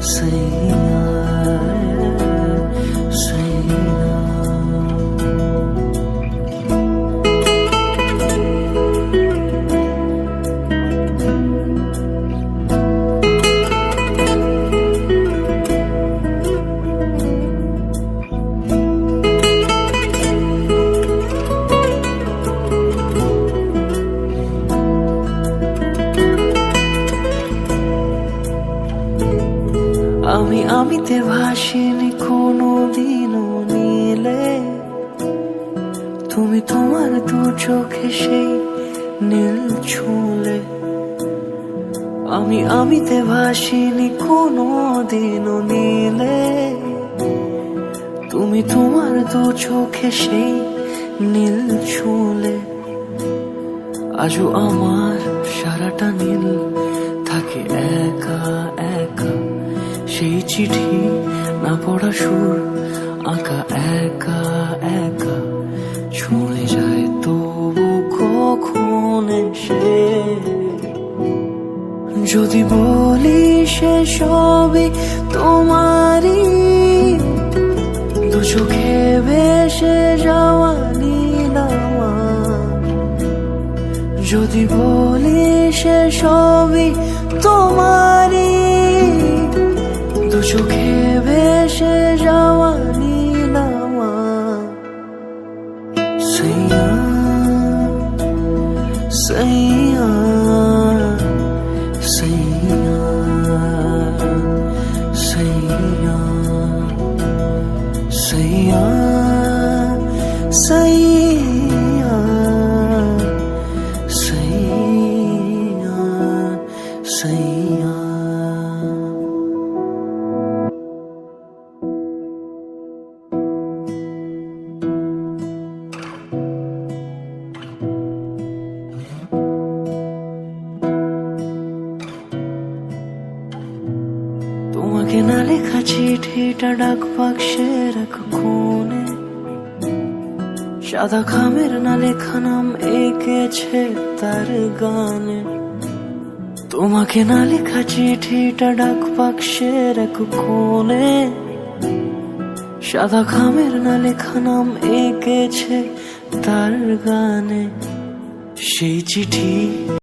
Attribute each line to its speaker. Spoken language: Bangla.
Speaker 1: सैया सैया। আমিতে ভাসিনি কোনোদিনও নীলে, তুমি তোমার দু চোখে সেই নীল ছুঁলে। আমিতে ভাসিনি কোনোদিনও নীলে, তুমি তোমার দু চোখে সেই নীল ছুঁলে। আজও আমার সারাটা নীল থাকে একা একা, সেই চিঠি না পড়া সুর আঁকা একা একা, ছুঁয়ে যায় তবু কখন এসে। যদি বলি সে সবই তোমারই, দু চোখে ভেসে যাওয়া নীল আমার। যদি বলি সে সবই তোমারই, দু চোখে ভেসে যাওয়া নীল আমার। সৈয়া সৈয়া সৈয়া সৈয়া সৈয়া সৈয়া সৈয়া সৈয়া। তোমাকে না লেখা চিঠিটা ডাক বাক্সের এক কোণে, সাদা খামের না লেখা নাম এঁকেছে তার গানে। তোমাকে না লেখা চিঠিটা ডাক বাক্সের এক কোণে, সাদা খামের না লেখা নাম এঁকেছে তার গানে। সেই চিঠি